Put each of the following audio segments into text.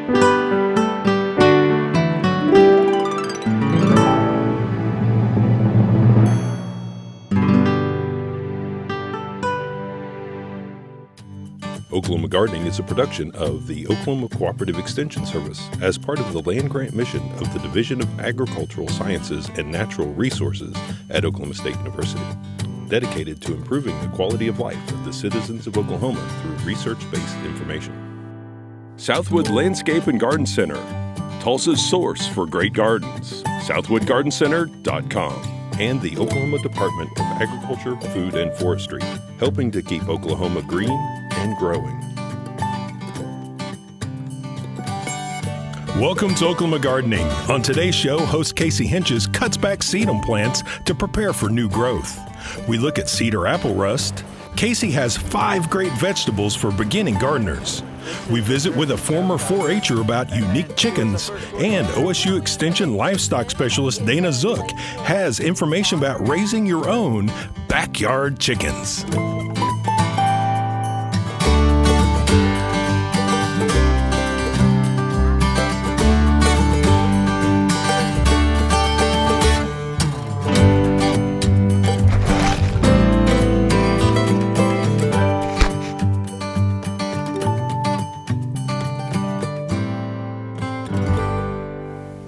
Oklahoma Gardening is a production of the Oklahoma Cooperative Extension Service as part of the land grant mission of the Division of Agricultural Sciences and Natural Resources at Oklahoma State University, dedicated to improving the quality of life of the citizens of Oklahoma through research-based information. Southwood Landscape and Garden Center, Tulsa's source for great gardens, southwoodgardencenter.com. And the Oklahoma Department of Agriculture, Food, and Forestry, helping to keep Oklahoma green and growing. Welcome to Oklahoma Gardening. On today's show, host Casey Hentges cuts back sedum plants to prepare for new growth. We look at cedar apple rust. Casey has 5 great vegetables for beginning gardeners. We visit with a former 4-H'er about unique chickens, and OSU Extension Lifestock Specialist Dana Zook has information about raising your own backyard chickens.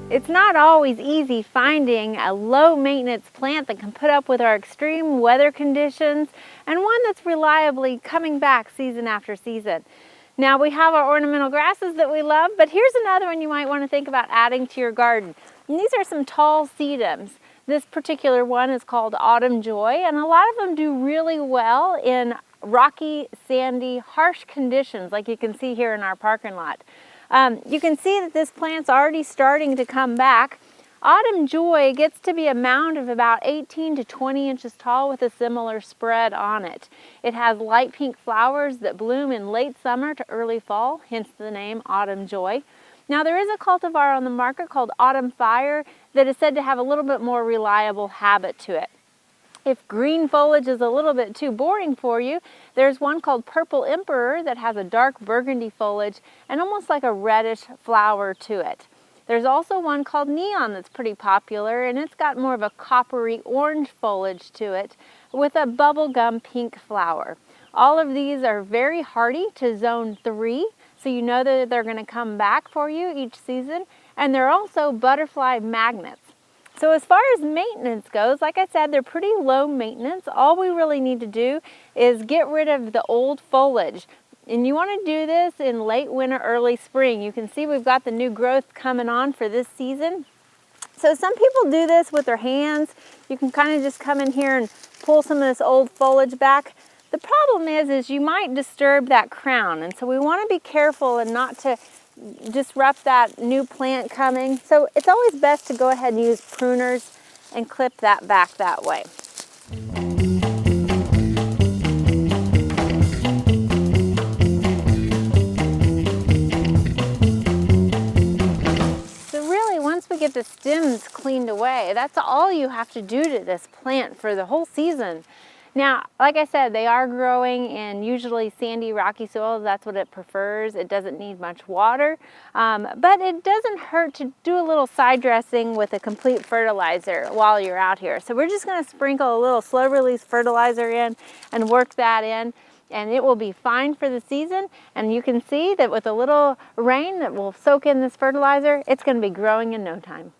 It's not always easy finding a low-maintenance plant that can put up with our extreme weather conditions and one that's reliably coming back season after season. Now we have our ornamental grasses that we love, but here's another one you might want to think about adding to your garden. And these are some tall sedums. This particular one is called Autumn Joy, and a lot of them do really well in rocky, sandy, harsh conditions like you can see here in our parking lot. You can see that this plant's already starting to come back. Autumn Joy gets to be a mound of about 18 to 20 inches tall with a similar spread on it. It has light pink flowers that bloom in late summer to early fall, hence the name Autumn Joy. Now there is a cultivar on the market called Autumn Fire that is said to have a little bit more reliable habit to it. If green foliage is a little bit too boring for you, there's one called Purple Emperor that has a dark burgundy foliage and almost like a reddish flower to it. There's also one called Neon that's pretty popular, and it's got more of a coppery orange foliage to it with a bubblegum pink flower. All of these are very hardy to zone 3, so you know that they're going to come back for you each season, and they're also butterfly magnets. So as far as maintenance goes, like I said, they're pretty low maintenance. All we really need to do is get rid of the old foliage. And you want to do this in late winter, early spring. You can see we've got the new growth coming on for this season. So some people do this with their hands. You can kind of just come in here and pull some of this old foliage back. The problem is you might disturb that crown. And so we want to be careful and not to disrupt that new plant coming. So it's always best to go ahead and use pruners and clip that back that way. So really, once we get the stems cleaned away, that's all you have to do to this plant for the whole season. Now, like I said, they are growing in usually sandy, rocky soils. That's what it prefers. It doesn't need much water, but it doesn't hurt to do a little side dressing with a complete fertilizer while you're out here. So we're just going to sprinkle a little slow release fertilizer in and work that in, and it will be fine for the season. And you can see that with a little rain that will soak in this fertilizer, it's going to be growing in no time.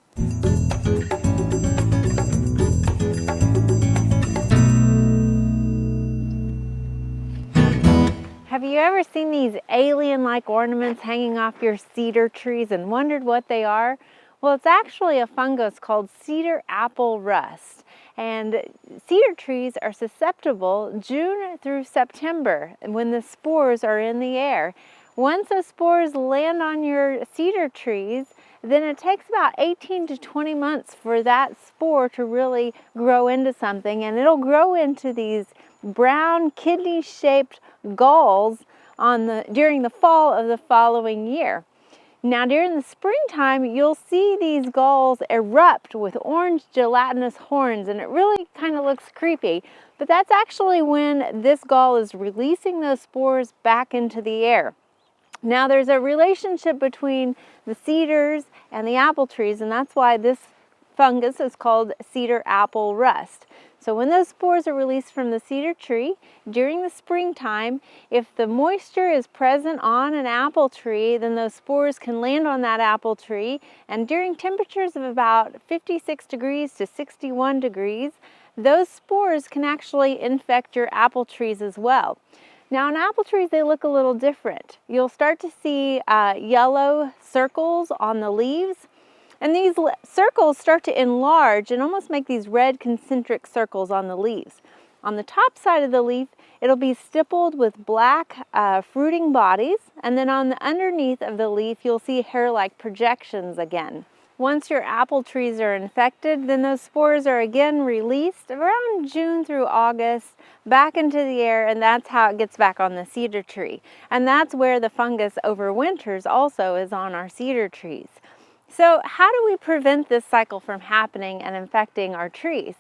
Have you ever seen these alien-like ornaments hanging off your cedar trees and wondered what they are? Well, it's actually a fungus called cedar apple rust. And cedar trees are susceptible June through September when the spores are in the air. Once those spores land on your cedar trees, then it takes about 18 to 20 months for that spore to really grow into something, and it'll grow into these brown kidney-shaped galls during the fall of the following year. Now during the springtime, you'll see these galls erupt with orange gelatinous horns, and it really kind of looks creepy, but that's actually when this gall is releasing those spores back into the air. Now there's a relationship between the cedars and the apple trees, and that's why this fungus is called cedar apple rust. So when those spores are released from the cedar tree during the springtime, if the moisture is present on an apple tree, then those spores can land on that apple tree, and during temperatures of about 56 degrees to 61 degrees, those spores can actually infect your apple trees as well. Now in apple trees, they look a little different. You'll start to see yellow circles on the leaves, and these circles start to enlarge and almost make these red concentric circles on the leaves. On the top side of the leaf, it'll be stippled with black fruiting bodies, and then on the underneath of the leaf, you'll see hair-like projections again. Once your apple trees are infected, then those spores are again released around June through August back into the air, and that's how it gets back on the cedar tree. And that's where the fungus overwinters also, is on our cedar trees. So how do we prevent this cycle from happening and infecting our trees?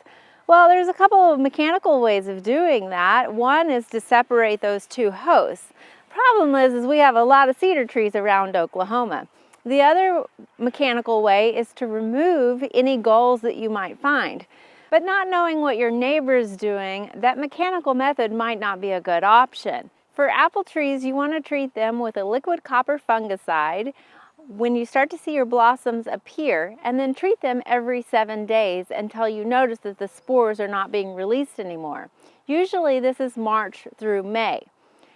Well, there's a couple of mechanical ways of doing that. One is to separate those two hosts. Problem is we have a lot of cedar trees around Oklahoma. The other mechanical way is to remove any galls that you might find. But not knowing what your neighbor is doing, that mechanical method might not be a good option. For apple trees, you want to treat them with a liquid copper fungicide when you start to see your blossoms appear, and then treat them every 7 days until you notice that the spores are not being released anymore. Usually this is March through May.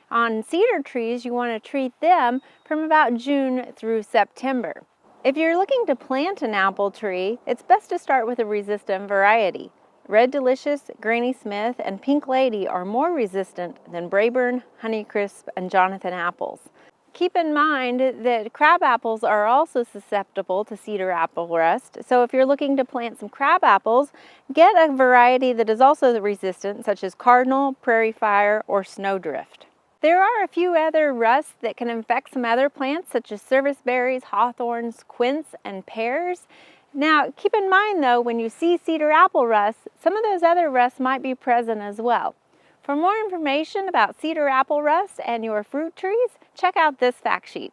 On cedar trees, you want to treat them from about June through September. If you're looking to plant an apple tree, it's best to start with a resistant variety. Red Delicious, Granny Smith, and Pink Lady are more resistant than Braeburn, Honeycrisp, and Jonathan apples. Keep in mind that crab apples are also susceptible to cedar apple rust, so if you're looking to plant some crab apples, get a variety that is also resistant, such as Cardinal, Prairie Fire, or Snowdrift. There are a few other rusts that can infect some other plants, such as serviceberries, hawthorns, quince, and pears. Now, keep in mind though, when you see cedar apple rust, some of those other rusts might be present as well. For more information about cedar apple rust and your fruit trees, check out this fact sheet.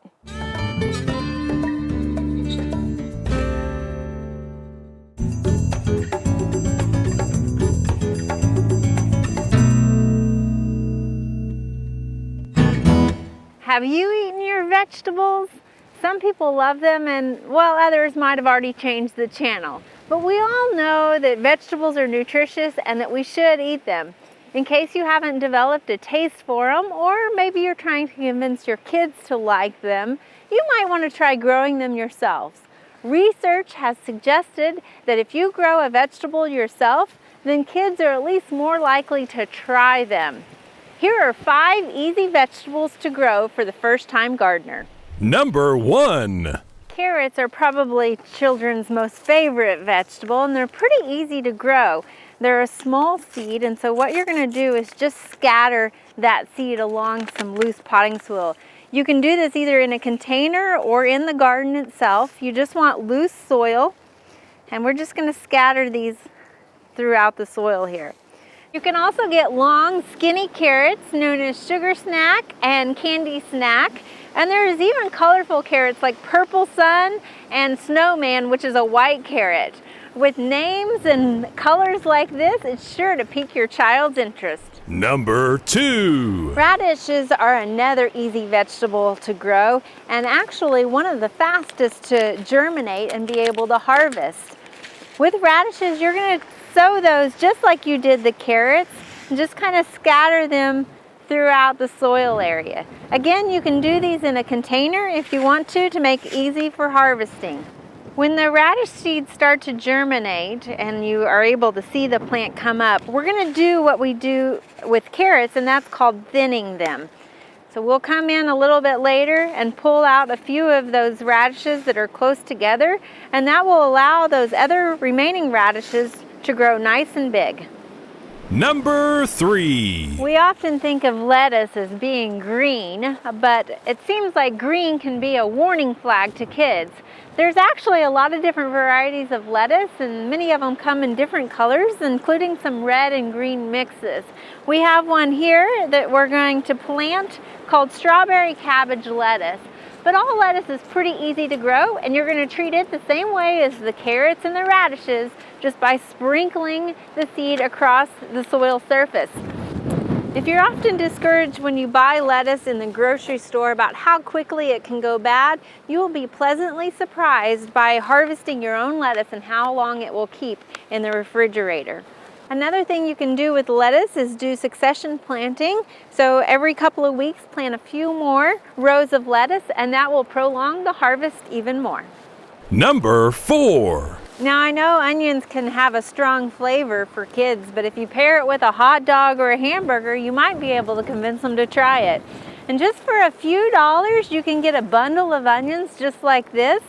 Have you eaten your vegetables? Some people love them, and well, others might have already changed the channel. But we all know that vegetables are nutritious and that we should eat them. In case you haven't developed a taste for them, or maybe you're trying to convince your kids to like them, you might want to try growing them yourselves. Research has suggested that if you grow a vegetable yourself, then kids are at least more likely to try them. Here are 5 easy vegetables to grow for the first-time gardener. Number 1. Carrots are probably children's most favorite vegetable, and they're pretty easy to grow. They're a small seed, and so what you're going to do is just scatter that seed along some loose potting soil. You can do this either in a container or in the garden itself. You just want loose soil, and we're just going to scatter these throughout the soil here. You can also get long, skinny carrots known as sugar snack and candy snack. And there's even colorful carrots like Purple Sun and Snowman, which is a white carrot. With names and colors like this, it's sure to pique your child's interest. Number 2. Radishes are another easy vegetable to grow, and actually one of the fastest to germinate and be able to harvest. With radishes, you're going to sow those just like you did the carrots, and just kind of scatter them throughout the soil area. Again, you can do these in a container if you want to make it easy for harvesting. When the radish seeds start to germinate and you are able to see the plant come up, we're going to do what we do with carrots, and that's called thinning them. So we'll come in a little bit later and pull out a few of those radishes that are close together, and that will allow those other remaining radishes to grow nice and big. Number 3. We often think of lettuce as being green, but it seems like green can be a warning flag to kids. There's actually a lot of different varieties of lettuce, and many of them come in different colors, including some red and green mixes. We have one here that we're going to plant called strawberry cabbage lettuce. But all lettuce is pretty easy to grow, and you're going to treat it the same way as the carrots and the radishes, just by sprinkling the seed across the soil surface. If you're often discouraged when you buy lettuce in the grocery store about how quickly it can go bad, you will be pleasantly surprised by harvesting your own lettuce and how long it will keep in the refrigerator. Another thing you can do with lettuce is do succession planting. So every couple of weeks, plant a few more rows of lettuce, and that will prolong the harvest even more. Number 4. Now, I know onions can have a strong flavor for kids, but if you pair it with a hot dog or a hamburger, you might be able to convince them to try it. And just for a few dollars, you can get a bundle of onions just like this.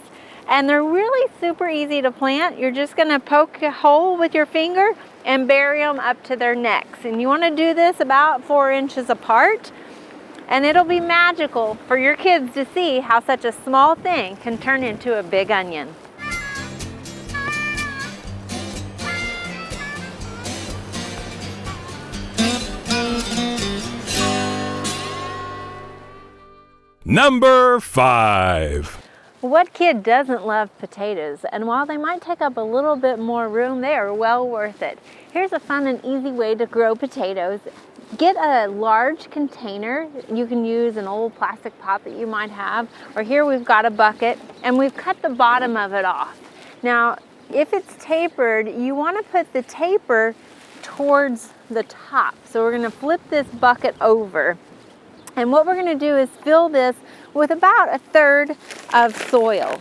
And they're really super easy to plant. You're just gonna poke a hole with your finger and bury them up to their necks. And you wanna do this about 4 inches apart. And it'll be magical for your kids to see how such a small thing can turn into a big onion. Number 5. What kid doesn't love potatoes? And while they might take up a little bit more room, they are well worth it. Here's a fun and easy way to grow potatoes. Get a large container. You can use an old plastic pot that you might have, or here we've got a bucket, and we've cut the bottom of it off. Now, if it's tapered, you want to put the taper towards the top. So we're going to flip this bucket over. And what we're going to do is fill this with about 1/3 of soil.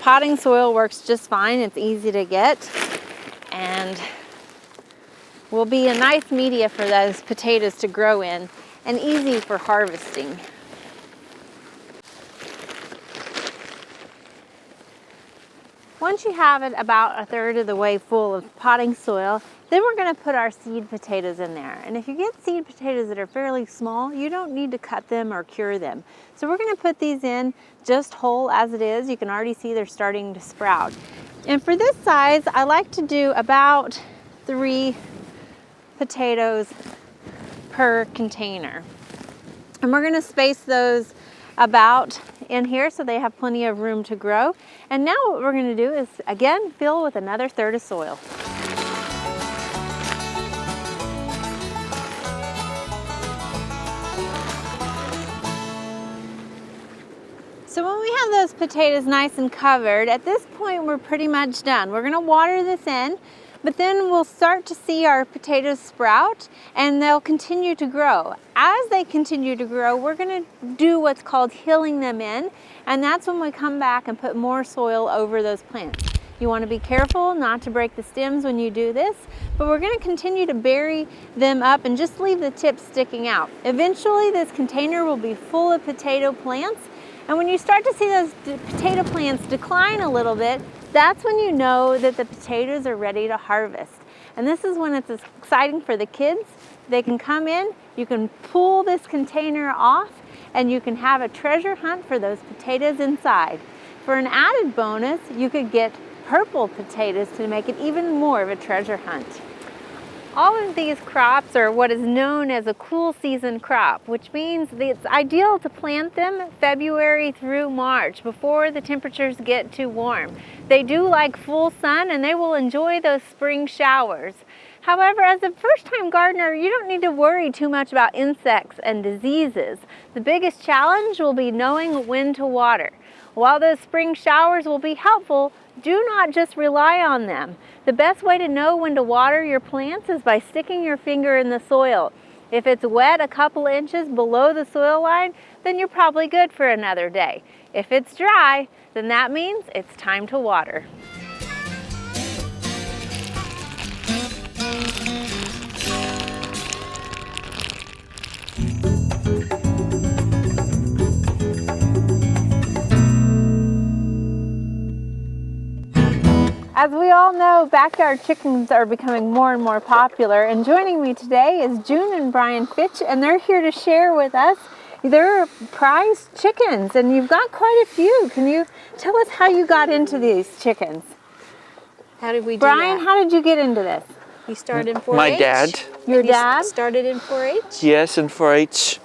Potting soil works just fine. It's easy to get and will be a nice media for those potatoes to grow in and easy for harvesting. Once you have it about 1/3 of the way full of potting soil, then we're going to put our seed potatoes in there. And if you get seed potatoes that are fairly small, you don't need to cut them or cure them. So we're going to put these in just whole as it is. You can already see they're starting to sprout. And for this size, I like to do about 3 potatoes per container. And we're going to space those about in here so they have plenty of room to grow. And now what we're going to do is, again, fill with another 1/3 of soil. So when we have those potatoes nice and covered, at this point we're pretty much done. We're going to water this in, but then we'll start to see our potatoes sprout and they'll continue to grow. As they continue to grow, we're going to do what's called hilling them in, and that's when we come back and put more soil over those plants. You want to be careful not to break the stems when you do this, but we're going to continue to bury them up and just leave the tips sticking out. Eventually this container will be full of potato plants, and when you start to see those potato plants decline a little bit, that's when you know that the potatoes are ready to harvest. And this is when it's exciting for the kids. They can come in, you can pull this container off, and you can have a treasure hunt for those potatoes inside. For an added bonus, you could get purple potatoes to make it even more of a treasure hunt. All of these crops are what is known as a cool season crop, which means that it's ideal to plant them February through March before the temperatures get too warm. They do like full sun and they will enjoy those spring showers. However, as a first-time gardener, you don't need to worry too much about insects and diseases. The biggest challenge will be knowing when to water. While those spring showers will be helpful, do not just rely on them. The best way to know when to water your plants is by sticking your finger in the soil. If it's wet a couple inches below the soil line, then you're probably good for another day. If it's dry, then that means it's time to water. As we all know, backyard chickens are becoming more and more popular, and joining me today is June and Brian Fitch, and they're here to share with us their prize chickens, and you've got quite a few. Can you tell us how you got into these chickens? How did we do Brian, that? how did you get into this? You started in 4-H? My dad. Your dad? Started in 4-H? Yes, in 4-H.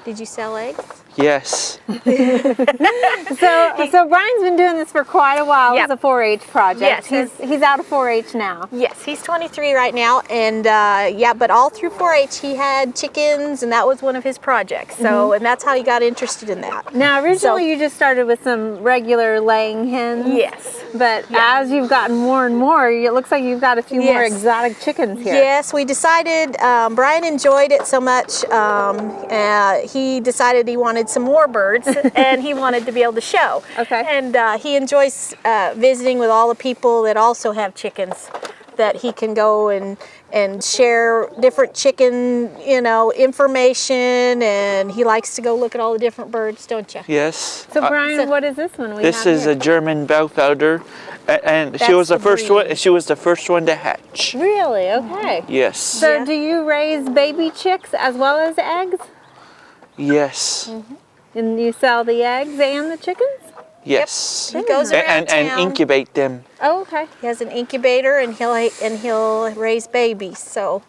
Did you sell eggs? Yes. So Brian's been doing this for quite a while. Yep. It's a 4-H project. Yes, He's out of 4-H now. Yes, he's 23 right now, and but all through 4-H he had chickens, and that was one of his projects. So, and that's how he got interested in that. Now, originally you just started with some regular laying hens. Yes. But as you've gotten more and more, it looks like you've got a few more exotic chickens here. Yes, we decided, Brian enjoyed it so much, he decided he wanted some more birds, and he wanted to be able to show. Okay. And he enjoys visiting with all the people that also have chickens, that he can go and share different chicken, information, and he likes to go look at all the different birds, don't you? Yes. So Brian, what is this one we This have is here? a German Belfowder, and she That's was the the first breed. one. She was the first one to hatch. Really? Okay. Yes. So do you raise baby chicks as well as eggs? Yes. And you sell the eggs and the chickens? Yes. He goes around And town. incubate them. Oh, okay. He has an incubator, and he'll raise babies. So,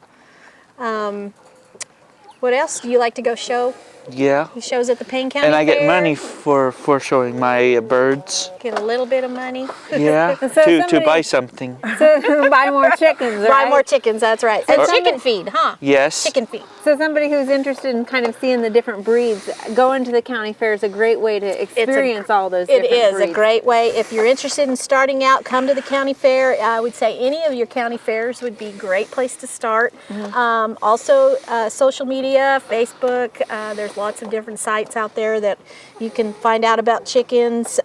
what else do you like to go show? Yeah. He shows at the Payne County And I get Fair. money for showing my birds. Get a little bit of money. Yeah. So to somebody- buy something. So buy more chickens, right? Buy more chickens. That's right. And chicken feed, huh? Yes. Chicken feed. So somebody who's interested in kind of seeing the different breeds, going to the county fair is a great way to experience all those It different is breeds. a great way. If you're interested in starting out, come to the county fair. I would say any of your county fairs would be a great place to start. Also, social media, Facebook, there's lots of different sites out there that you can find out about chickens.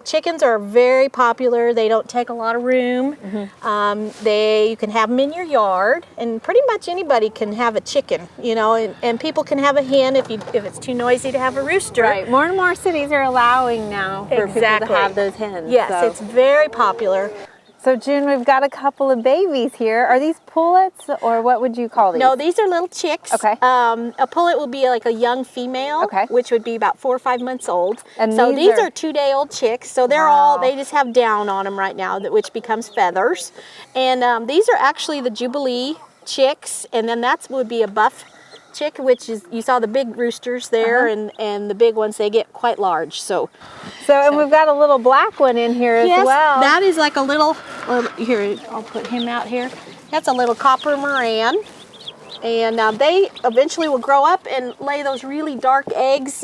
Chickens are very popular. They don't take a lot of room. You can have them in your yard, and pretty much anybody can have a chicken, and people can have a hen if it's too noisy to have a rooster. Right. More and more cities are allowing now for people to have those hens. Yes, so. it's very popular. So June, we've got a couple of babies here. Are these pullets, or what would you call these? No, these are little chicks. Okay. A pullet will be like a young female, Okay. which would be about 4 or 5 months old. And so these these are are 2-day-old chicks. So they're they just have down on them right now, which becomes feathers. And these are actually the Jubilee chicks, and then that would be a buff chick, which is, you saw the big roosters there, and the big ones, they get quite large. And we've got a little black one in here as well. That is like a little, here, I'll put him out here. That's a little copper Moran. And they eventually will grow up and lay those really dark eggs.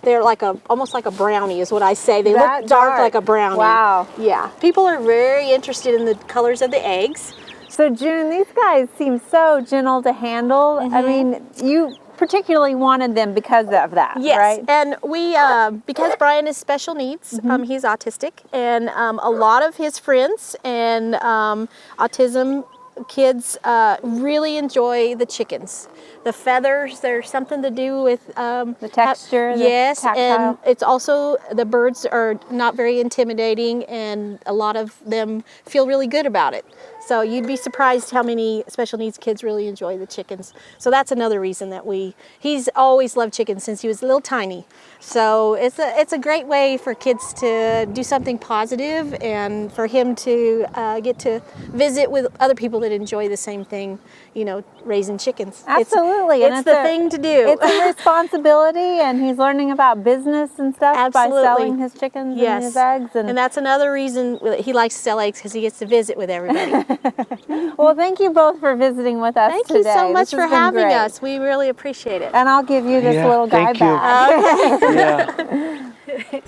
They're like almost like a brownie is what I say. They look dark like a brownie. Wow. Yeah. People are very interested in the colors of the eggs. So June, these guys seem so gentle to handle. I mean, you particularly wanted them because of that, Yes, right? and we, because Brian is special needs, he's autistic, and a lot of his friends and autism kids really enjoy the chickens. The feathers, there's something to do with The texture, the yes, tactile. and it's also, the birds are not very intimidating, and a lot of them feel really good about it. So you'd be surprised how many special needs kids really enjoy the chickens. So that's another reason that he's always loved chickens since he was a little tiny. So it's a great way for kids to do something positive, and for him to get to visit with other people that enjoy the same thing, raising chickens. Absolutely. It's the thing to do. It's a responsibility, and he's learning about business and stuff Absolutely. by selling his chickens and his eggs. And that's another reason that he likes to sell eggs, because he gets to visit with everybody. Well, thank you both for visiting with us Thank today. you so much This for has been having great. us. We really appreciate it. And I'll give you this Yeah, little guy thank you. back. Yeah.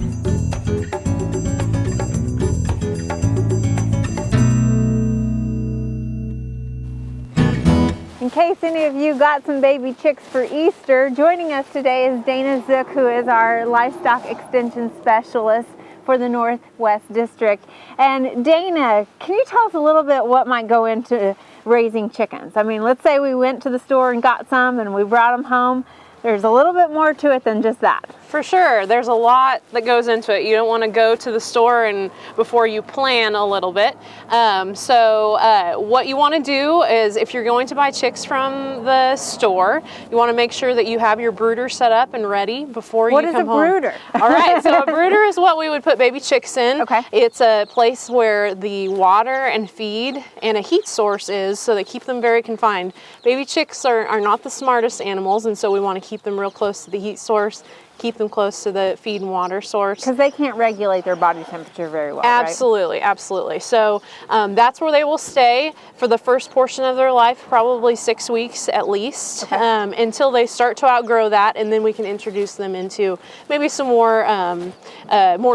In case any of you got some baby chicks for Easter, joining us today is Dana Zook, who is our Livestock Extension Specialist for the Northwest District. And Dana, can you tell us a little bit what might go into raising chickens? I mean, let's say we went to the store and got some and we brought them home. There's a little bit more to it than just that. For sure. There's a lot that goes into it. You don't want to go to the store and before you plan a little bit. What you want to do is, if you're going to buy chicks from the store, you want to make sure that you have your brooder set up and ready before you come home. What is a brooder? All right, so a brooder is what we would put baby chicks in. Okay. It's a place where the water and feed and a heat source is, so they keep them very confined. Baby chicks are not the smartest animals, and so we want to keep them real close to the heat source, keep them close to the feed and water source. Because they can't regulate their body temperature very well, Absolutely, right? absolutely. So that's where they will stay for the first portion of their life, probably 6 weeks at least, until they start to outgrow that, and then we can introduce them into maybe some more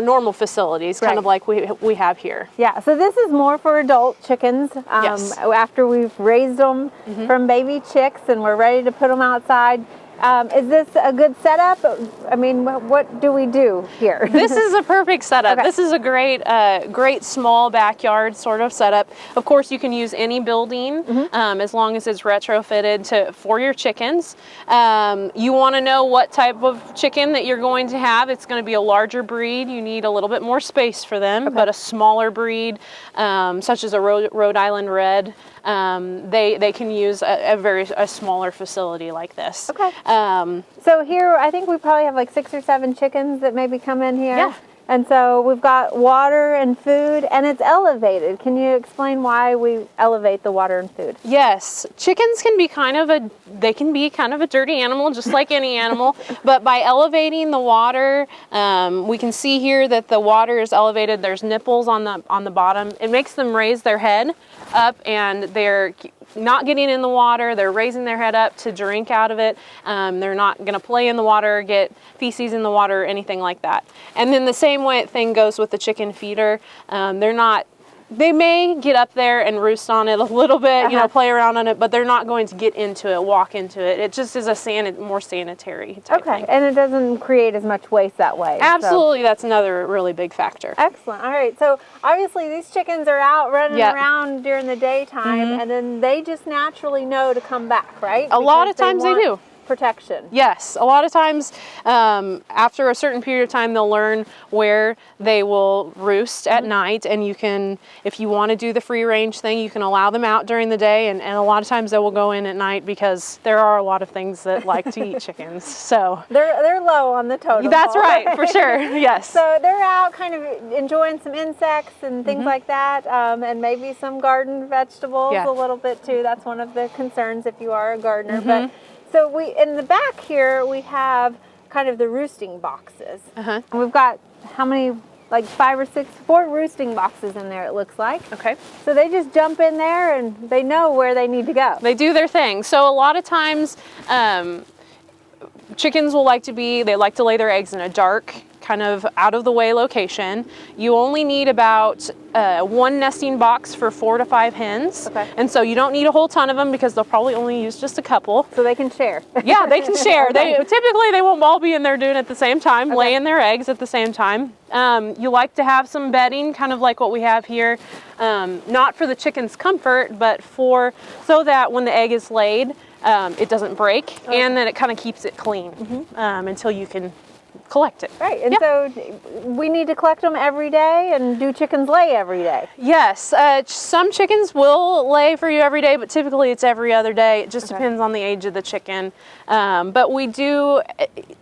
normal facilities, kind of like we have here. Yeah, so this is more for adult chickens. Yes. After we've raised them from baby chicks and we're ready to put them outside. Is this a good setup? I mean, what do we do here? This is a perfect setup. This is a great small backyard sort of setup. Of course, you can use any building as long as it's retrofitted for your chickens. You want to know what type of chicken that you're going to have. It's going to be a larger breed. You need a little bit more space for them, but a smaller breed, such as a Rhode Island Red, they can use a smaller facility like this. Okay. So here, I think we probably have like 6 or 7 chickens that maybe come in here. Yeah. And so we've got water and food, and it's elevated. Can you explain why we elevate the water and food? Yes, chickens can be kind of a dirty animal, just like any animal. But by elevating the water, we can see here that the water is elevated. There's nipples on the bottom. It makes them raise their head up, and they're not getting in the water. They're raising their head up to drink out of it. They're not going to play in the water, get feces in the water, or anything like that. And then the same thing goes with the chicken feeder. They may get up there and roost on it a little bit, play around on it, but they're not going to get into it, walk into it. It just is a more sanitary type thing. And it doesn't create as much waste that way. Absolutely, that's another really big factor. Excellent. All right, so obviously these chickens are out running around during the daytime, and then they just naturally know to come back, right? A lot of times they do. Protection. Yes, a lot of times after a certain period of time they'll learn where they will roost at night, and you can, if you want to do the free range thing, you can allow them out during the day, and a lot of times they will go in at night because there are a lot of things that like to eat chickens. So they're low on the totem That's pole. right, for sure. Yes. So they're out kind of enjoying some insects and things like that, and maybe some garden vegetables a little bit too. That's one of the concerns if you are a gardener. But so in the back here, we have kind of the roosting boxes. And we've got how many, like 5 or 6, 4 roosting boxes in there, it looks like. Okay. So they just jump in there and they know where they need to go. They do their thing. So a lot of times, chickens like to lay their eggs in a dark, kind of out of the way location. You only need about 1 nesting box for 4 to 5 hens. And so you don't need a whole ton of them because they'll probably only use just a couple. So they can share. Yeah, they can share. Typically they won't all be in there doing it at the same time, laying their eggs at the same time. You like to have some bedding, kind of like what we have here, not for the chicken's comfort, but so that when the egg is laid, it doesn't break, and then it kind of keeps it clean until you can collect it. Right, and so we need to collect them every day, and do chickens lay every day? Yes, some chickens will lay for you every day, but typically it's every other day. It just depends on the age of the chicken. But we do,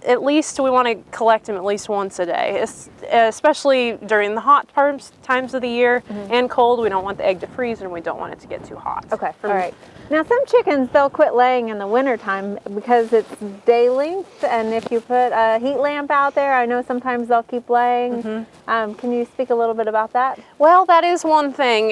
we want to collect them at least once a day, especially during the hot times of the year and cold. We don't want the egg to freeze, and we don't want it to get too hot. Okay, all right. Now some chickens, they'll quit laying in the wintertime because it's day length, and if you put a heat lamp out there, I know sometimes they'll keep laying. Can you speak a little bit about that? Well, that is one thing.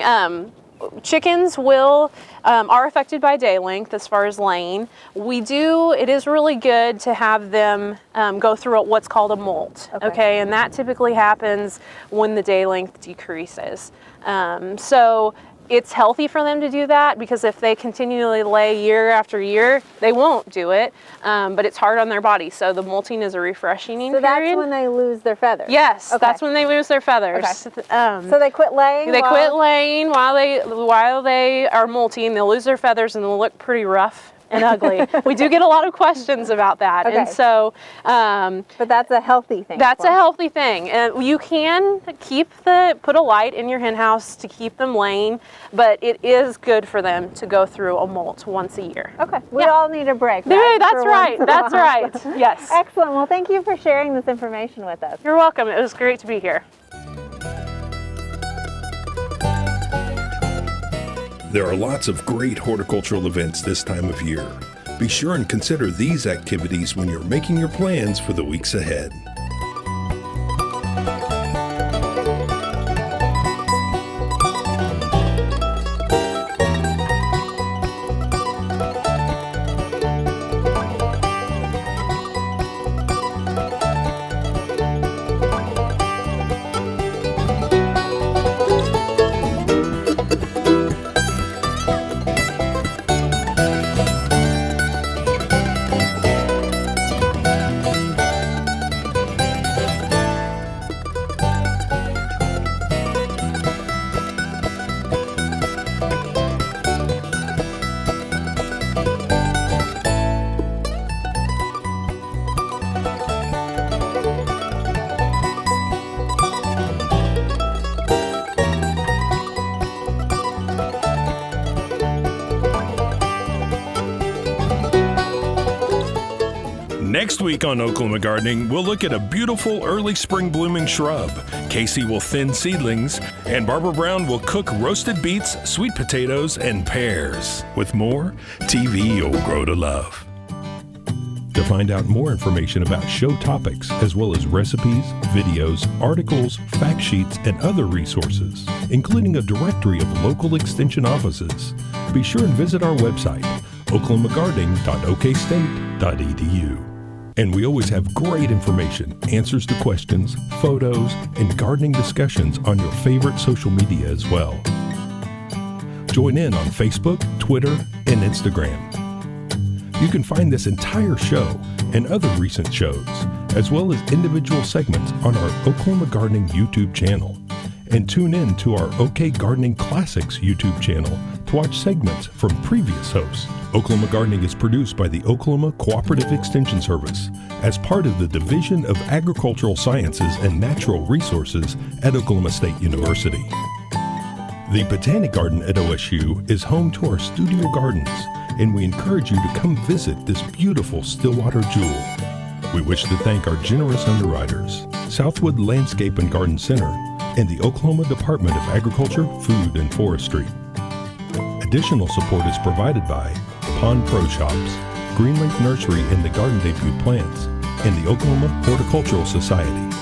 Chickens are affected by day length as far as laying. It is really good to have them go through what's called a molt, okay? And that typically happens when the day length decreases. So it's healthy for them to do that, because if they continually lay year after year, they won't do it, but it's hard on their body. So the molting is a refreshing period. So that's when they lose their feathers? Yes, that's when they lose their feathers. So they quit laying? Quit laying while they are molting. They'll lose their feathers, and they'll look pretty rough and ugly. We do get a lot of questions about that. Okay. And so, But that's a healthy thing. that's a healthy thing. And you can put a light in your hen house to keep them laying, but it is good for them to go through a molt once a year. Okay. We all need a break. Yeah, Right? that's For right. once in a That's while. right. Yes. Excellent. Well, thank you for sharing this information with us. You're welcome. It was great to be here. There are lots of great horticultural events this time of year. Be sure and consider these activities when you're making your plans for the weeks ahead. Next week on Oklahoma Gardening, we'll look at a beautiful early spring blooming shrub. Casey will thin seedlings, and Barbara Brown will cook roasted beets, sweet potatoes, and pears. With more TV you'll grow to love. To find out more information about show topics, as well as recipes, videos, articles, fact sheets, and other resources, including a directory of local extension offices, be sure and visit our website, oklahomagardening.okstate.edu. And we always have great information, answers to questions, photos, and gardening discussions on your favorite social media as well. Join in on Facebook, Twitter, and Instagram. You can find this entire show and other recent shows, as well as individual segments on our Oklahoma Gardening YouTube channel. And tune in to our OK Gardening Classics YouTube channel to watch segments from previous hosts. Oklahoma Gardening is produced by the Oklahoma Cooperative Extension Service as part of the Division of Agricultural Sciences and Natural Resources at Oklahoma State University. The Botanic Garden at OSU is home to our studio gardens, and we encourage you to come visit this beautiful Stillwater jewel. We wish to thank our generous underwriters, Southwood Landscape and Garden Center, and the Oklahoma Department of Agriculture, Food, and Forestry. Additional support is provided by Pond Pro Shops, Green Lake Nursery and the Garden Debut Plants, and the Oklahoma Horticultural Society.